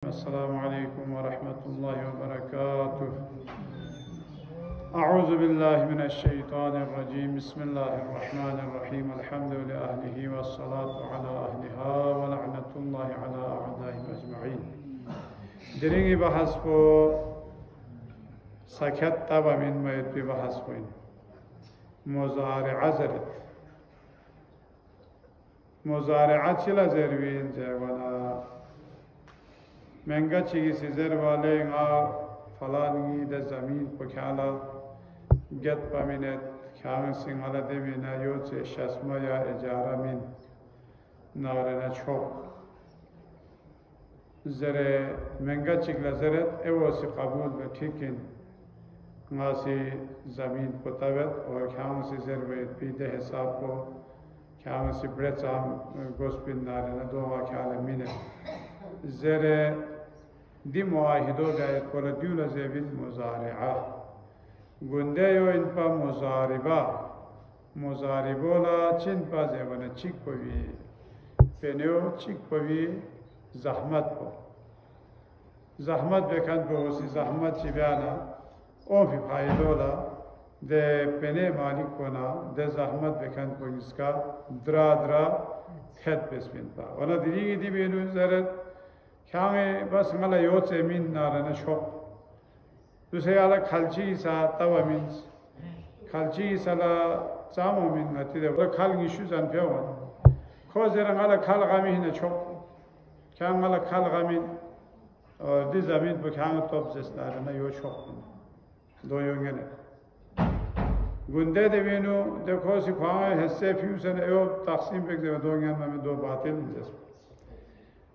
अस्सलामु अलैकुम वरहमतुल्लाहि वबरकातुह। अऊज़ु बिल्लाहि मिनश शैतानिर रजीम। बिस्मिल्लाहिर रहमानिर रहीम। अल्हम्दुलिल्लाहि अहलिही वस्सलातु अला अहलिहा व लअनतुल्लाहि अला अअदाइहिम अजमईन। दिरिंगी बहस को सख्यत तब अमीन मयत भी बहस कोइन मुज़ारिअ ज़रत मुज़ारिअ चिला ज़रवीन जवना महंगा चीज़ सीजर वाले गा फलानी द ज़मीन को ख्याला गत पमिनत ख्याल सिंगाला दे बिना यो से शस्मा या इजारा मिन नारे न छोक ज़रे महंगा चीज़ लज़रत एवं से कबूल में ठीक है गासी ज़मीन को तबत और ख्याल से ज़रवे पीते हिसाब को ख्याल से बड़े चाम गोस्पिन नारे न दो ख्याल मिने ज़रे दी मुआहिदो गायत को लद्यूल ज़ेबिन मुज़ारिअ गुंडे यो इन पा मुज़ारिबा मुज़ारिबोला चिन पा ज़ेबन चिक पवी पेन्यो चिक पवी ज़हमत बेखन को उसी ज़हमत चिब्याना ओ भी फायदोला दे पेने मालिक को ना दे ज़हमत बेखन को इसका द्रा द्रा खेत पेस्पिन पा वना दिरीगी दी बेनु ज़रत ख्यामे बस मला योच एमिन नारन शोक दूसरे आला खालची सा तब अमीन खालची साला चाम अमीन गति दे वो खाल गिशु जान पे वन खोजे रंगाला खाल गामी हिने शोक ख्याम मला खाल गामी और दिस अमीन पर ख्याम तब जिस नारन यो शोक दो योंगे ने गुंडे देवेनु देखो सिखाए हिस्से फ्यूजन एवं तकसीम पे दो योंगे में दो बातें जिस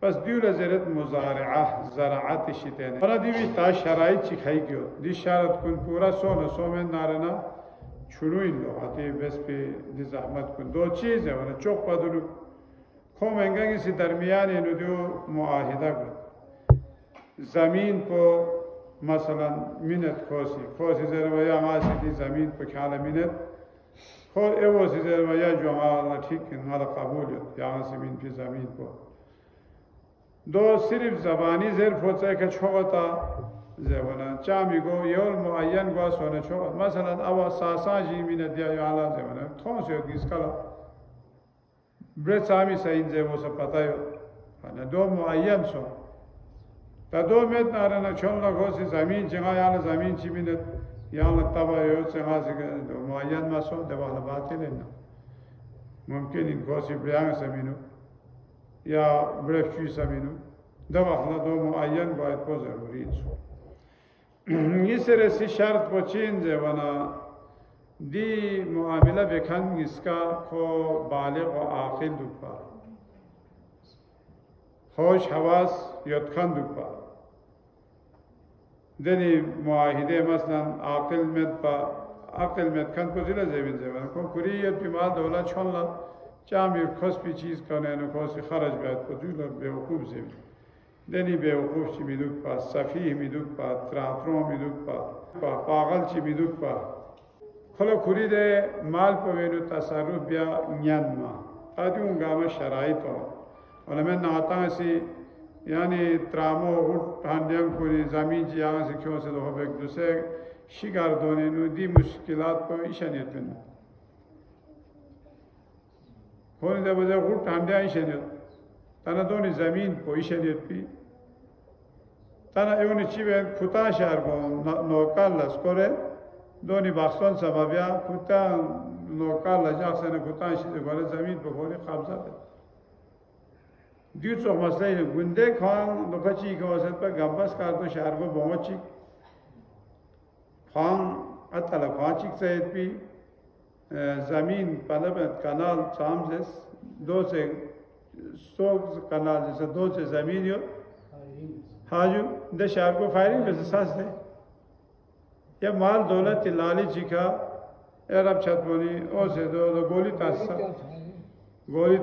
बस दिउल ज़रत मुज़ारिअ ज़राअत शितेन वना दिवी ता शराइत चिखाई क्यों दि शरत कुन पूरा सो में नारना छुनु इन लो आते बस पे दि ज़हमत कुन दो चीज़ है वना चौक पदरु खो महंगा किसी दरमियान इन दो मुआहिदा को ज़मीन को मसलन मिनत खोसी ज़रवया मासी दी ज़मीन को ख्याल मिनत खो एवो सी ज़रवया जो हमारा ठीक हमारा कबूल यहाँ से मिन फिर ज़मीन को दो सिर्फ ज़बानी ज़ेर फोचा के छोटा ज़ेवना चामी को योल मुअय्यन को सोने छोटा मसलन अवा सासा जी मिन दिया याला ज़ेवना थों से किसका ब्रेड चामी सही ज़ेवो सब पता है ना दो मुअय्यन सो ता दो में नारे न छोड़ लगो सी ज़मीन जगह याला ज़मीन ची मिन याला तबा यो जगह से दो मुअय्यन मसो दवाला बात ही लेना मुमकिन इनको सी ब्रियांग ज़मीनों या ब्रेफ चीज़ ज़मीनों दवा हला दो मुअय्यन बात को ज़रूरी है इस तरह से शर्त को चेंज है वना दी मुआमिला बेखन इसका को बालिग व आक़िल दुपा होश हवास यत्खन दुपा दनी मुआहिदे मसलन आक़िल में खन को ज़िला ज़ेबिन ज़ेबन को कुरियत बिमार दौला छोड़ना चामीर खस भी चीज़ करने न को से खर्च बैठ को जुला बेवकूफ़ ज़ेबिन दनी बेवकूफ़ ची मिदुक पा सफ़ी मिदुक पा त्रात्रों मिदुक पा पागल ची मिदुक पा खलो खुरी दे माल पवेनु तसरुफ बिया न्यान मा आदियों गामा शराइत हो और मैं नाता सी यानी त्रामो उठ हांडियम कुरी ज़मीन जी यहाँ से क्यों से लोग एक दूसरे शिकार दोने नु दी मुश्किलात को इशानियत में होने दे बजे उठ हांडिया इशानियत तना दोनी ज़मीन को इशानियत भी तना एवं चीज़ खुदा शहर को नौका लस्कोरे दोनी बाक्सन सबाबिया खुदा नौका लजाक से न खुदा इसे वाले ज़मीन पर होने कब्ज़ा दे दिवसों मसले हैं गुंडे खान लोकाची के वसत पर गंबस कार तो शहर को बहुची खान अतला खांची से भी ज़मीन पलबत कनाल सामसेस दो से सोग कनाल जैसे दो से ज़मीन यो हाजू दे शहर को फायरिंग वैसे सास है या माल दौलत लाली चिका अरब छतवनी ओ से दो गोली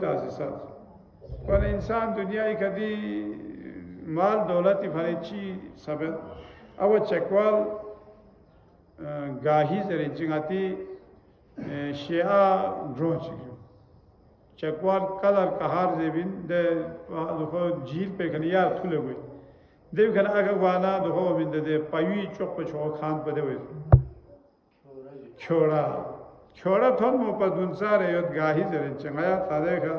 तासिसा पर इंसान दुनिया ही कभी माल दौलत फले ची सब अब चकवाल गाही जरे जिंगाती शिया ड्रोन चकवाल कलर कहार जेबिन दे झील पे खनियार थुले हुए देव कना अगर वाला दो हो मिंद दे पायु चोक पे चोक खान पे दे छोड़ा छोड़ा थोन मो पर दुनसारे योद गाही जरें चंगाया तादे का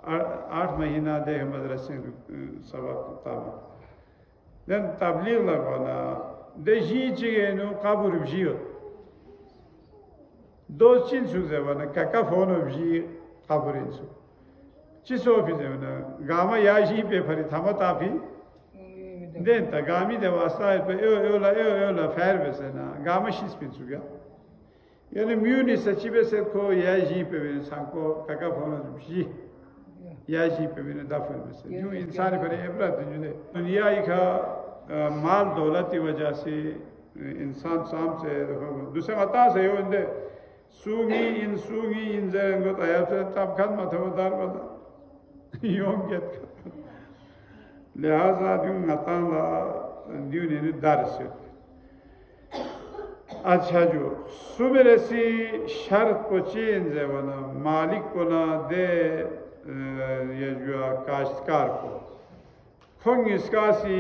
8 महीना दे मदरसे सबक ताब देन तबलीग लगाना दे जी चिगेनु काबुर बियो दो चिन सुजे वाला काका फोन बिजी काबुरिन सु चिसो बिजे ना गामा याजी पे फरी थामा ताफी देन ता गामी दे वास्ता पे यो फेर बेसना गामा शिस पिन सुगा यानी म्यूनि सचिबे से को याजी पे सांको काका फोन बिजी याजी पे बिना दाफन बेसे जो इंसान पर इबरत जुने दुनिया का माल दौलत की वजह से इंसान शाम से दूसरा अता से हो इंदे सूगी इन जरंगो तयाब से तब खत मतवदार बता योग्यत लिहाजा यूं नतान ला यूं ने दारस अच्छा जो सुबह से शर्त पोची इन जवाना मालिक को ना दे ये जो काश्तकार को खुंग इसका सी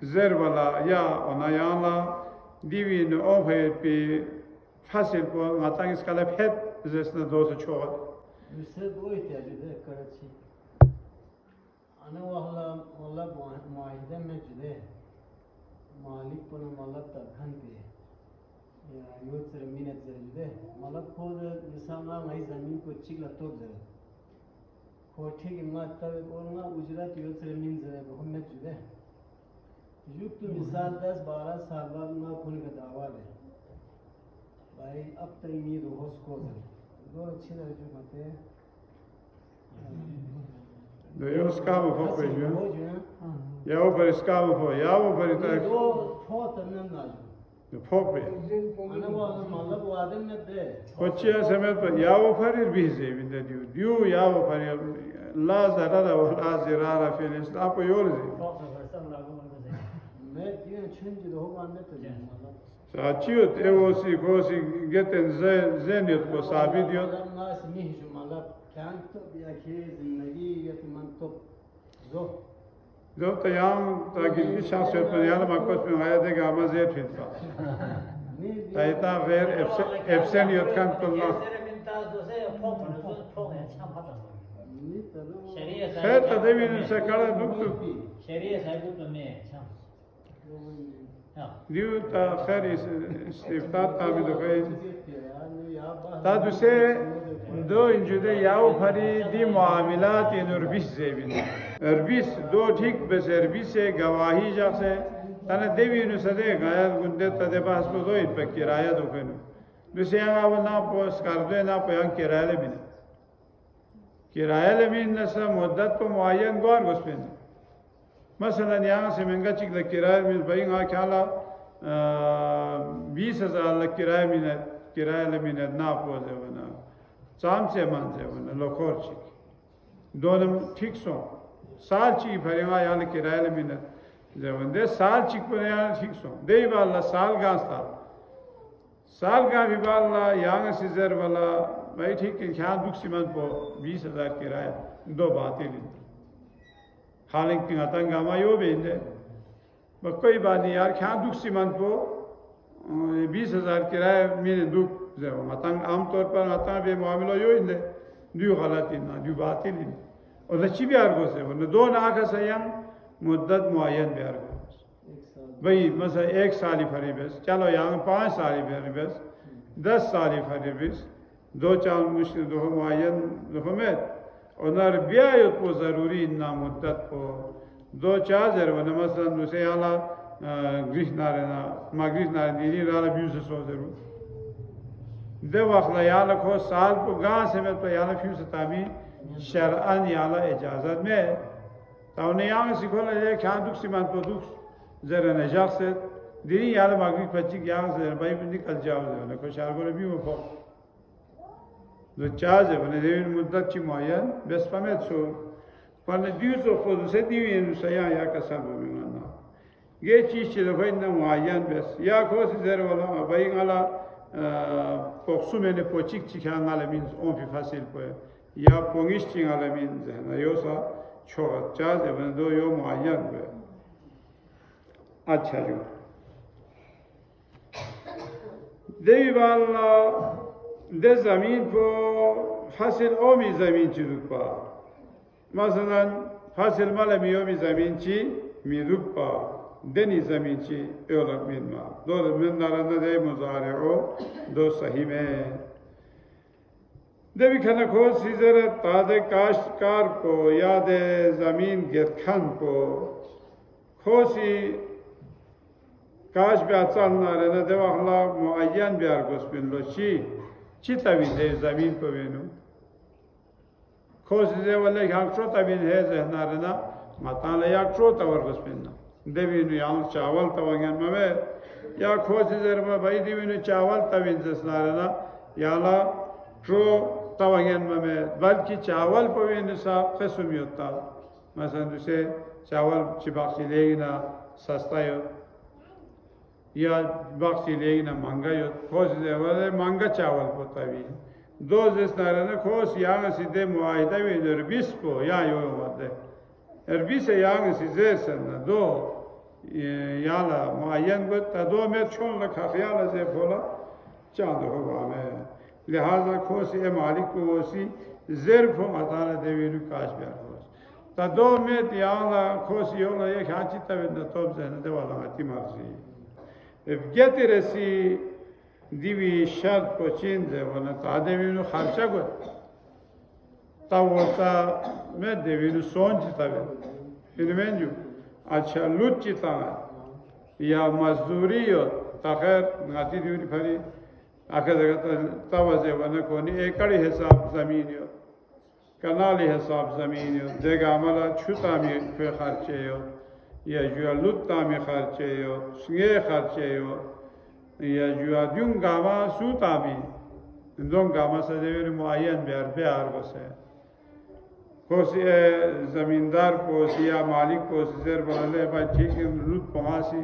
ज़र वाला या अनायाला दीवी न ओहे पे फासिल को आतांग इसका ले फेट जिसने दो से छोड़ दूसरे दो इत्यादि दे कराची अनवाला माहिदा में जुदे मालिक को न मालक तखन पे या यूथ से मिनट से जुदे मालक को मिसाल ना नहीं ज़मीन को चिकला तोड़ दे कोठी की मत तब और ना उजरत यूथ से मिन से बहुत में जुदे युग तो मिसाल 10-12 साल बाद ना खुल का दावा है भाई अब तक ये रोज को दो अच्छी तरह जो बातें दो यो स्काम हो पे जो या वो पर स्काम हो या वो पर इतना दो फोट न ना जो फोट पे अना वो मतलब वो आदम ने दे कोचिया समय पर या वो पर भी से बिंदे दियो या वो पर ला ज़रारा व ला ज़रारा फिर इस आप को योर से मैं दिया चुंज दो मानने तो मतलब साचियो ते वो सी कोसी गेटन ज़ेनियत को साबित दियो नास नहीं जो मतलब क्या तो या कि जिंदगी या कि मन तो जो तयाम ताकि इस शास्त्र पर यार माकोस में आया देगा आवाज़ फिरता ताइता वेर एब्सेंट योत्कान तुलना खैर तदेवी ने से कड़ा दुख शरीय साइड तो में दियो ता खैर इस इफ्तार ताबी दो कहीं ता दूसरे दो इंजुदे याव फरी दी मामलात इन अरबिस ज़ेबिन अरबिस दो ठीक बस अरबिस से गवाही जासे तने देवी ने सदे गायल गुंडे तदे पास को दो इन पर किराया दो कहीं दूसरे यहाँ वो ना पोस कर दे ना पोयां किराया लेमिन नसा मुद्दत को मुआयन गौर गुस्पेन मसलन यहाँ से महंगा चिक लग किराया मिल भाई यहाँ क्या ला 20,000 लग किराया लेमिन ना पोसे बना चाम से मान से बना लोखोर चिक दोनों ठीक सो साल चिक भरेगा यहाँ किराया लेमिन जब दे साल चिक पर यहाँ ठीक सो दे वाला साल का भी वाला यहाँ से जर वाला भाई ठीक है क्या दुख सीमंत को 20,000 किराया दो बातें नहीं हालांकि आतंक हमायो बेंदे बस कोई बात नहीं यार क्या दुख सीमंत को 20,000 किराया मेरे दुख जो आतंक आमतौर पर आतंक बे मामला यो इंदे दो गलती ना दो बातें नहीं और लच्छी भी आर्गो से वो दो ना का सयान मुद्दत मुआयन भी आर्गो भाई मसा 1 साल ही फरी बस चलो यहाँ 5 साल ही फरी बस 10 साल ही फरी बस 2-4 मुश्किल दो मुआयन दो में और नर ब्याह को ज़रूरी ना मुद्दत को 2-4 ज़रूर मसलन दूसरे आला ग्रीष्म नारेना मागरीश नारे दीनी राला ब्यूज़ सो ज़रूर दे वक्त याला को साल को गांव से में तो याला फ्यूज़ तामी शरअन याला इजाज़त में ताऊने यहाँ सिखो ले क्या दुख सीमान तो दुख ज़रा नजाक से दीनी याला मागरीश बच्ची यहाँ से भाई निकल जाओ ज़रा को शार को भी वो दो चार ज़रूर देवी मुद्दत ची मुआयन बस पमेट सो पर दिवस ऑफर से दिवी नुसया या कसब में ना ये चीज़ चलो भाई ना मुआयन बस या कोई ज़रूर वाला भाई गाला पोक्सु में ने पोचिक चिका गाला मीन्स ओं भी फासिल पे या पोंगिश चिंगाला मीन्स है ना यो सा छोड़ चार ज़रूर दो यो मुआयन पे अच्छा जो देवी वाला दे ज़मीन को फसल ओमी ज़मीन चुरुपा मसलन फसल माले मियोमी ज़मीन ची मिरुपा देनी ज़मीन ची एवलक मिनमा दो मिन नारंदा दे मुज़ारे ओ दो सही में देवी खना को सीजर तादे काश्तकार को याद ज़मीन गिरखन को खोसी काश ब्याचाल नारे देवा हला मुआयन ब्यार गोस्पिन लो ची तविन दे ज़मीन को वेनु खोसी दे वाले याक्ट्रो तविन है जहनारे ना माताले याक्ट्रो तवर गोस्पिन ना देवी नु याल चावल तवंगन में या खोसी दे रमा भाई देवी नु चावल तविन जसनारे ना याला ट्रो तवंगन में बल्कि चावल पवेन सा कसम योता मसलन दूसरे चावल चिबाक्सी लेगी ना सस्ता यो या बाक्सी लेगी ना महंगा यो खोस दे वाले महंगा चावल पोता भी दो जिस नारे ना खोस यांग सीधे मुआहिदा भी नरबिस को या यो वादे नरबिस यांग सीधे सन्ना दो याला मुआयन को तदो में छोड़ रखा ख्याल से बोला चांद होगा में लिहाजा खोस ये मालिक को वसी ज़र्फ अताला देवी नु काश ब्यार तदो में त्याला खोस योला ये खाची तब न तोब से न देवाला आती मर्जी गति रसी दिवी शर्त को चीन जे वना तादेवी नु खर्चा को तावता में देवी नु सोच तबे इनमें जो अच्छा लुच्ची ता या मजदूरी यो ताखर गाती दिवी फरी आखिर तवजे वना कोनी एकड़ी हिसाब जमीन यो कनाली हिसाब जमीन यो देगा मला छुता में कोई खर्चे यो या जुआ लुत्ता में खर्चे यो स्गे खर्चे यो या जुआ दूं गामा सूता में दूं गामा से देवर मुआयन ब्यार बसे कोसी जमींदार कोसी या मालिक कोसी जर बोले भाई ठीक है लुट पहुँची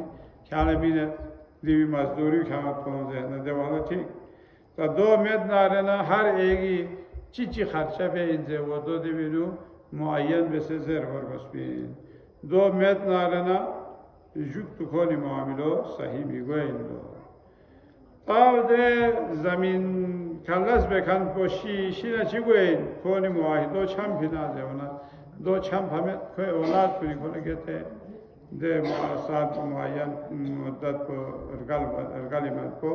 ख्याल भी ने देवी मजदूरी खाना पहुँचे न देवाला ठीक तो दो मेद नारे ना हर एक ही चीची खर्चा पे इनसे वो दो देवी नु मुआयन बेसे जर बसपीन दो मेद नारे ना जुट कोनी मामलो सही बिगोइन लो ताव दे जमीन खल्लास बेखान पोशी शिना चिगोइन कोनी मुआहिदो छम बिना जेवना दो छम हमें कोई औलाद को निकोले कहते दे साथ मुआयन मुद्दत को रगालिमत को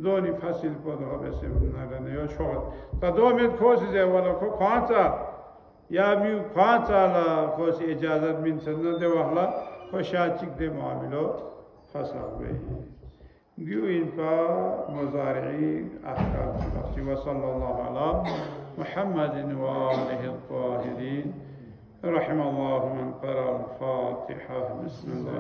दोनी फसिल को दो वैसे नारने यो छोड़ तो दो में खोज जे वाला को खांचा या म्यू खांचा ला खोज इजाजत मिन सन्न दे वाला को शाचिक दे मामलो फसा हुए दियो इनका मुज़ारिई अहकाम बख्शी व सल्लल्लाहु अला मुहम्मदिन व आलिहि الطاهرين رحم الله من قرأ الفاتحة بسم الله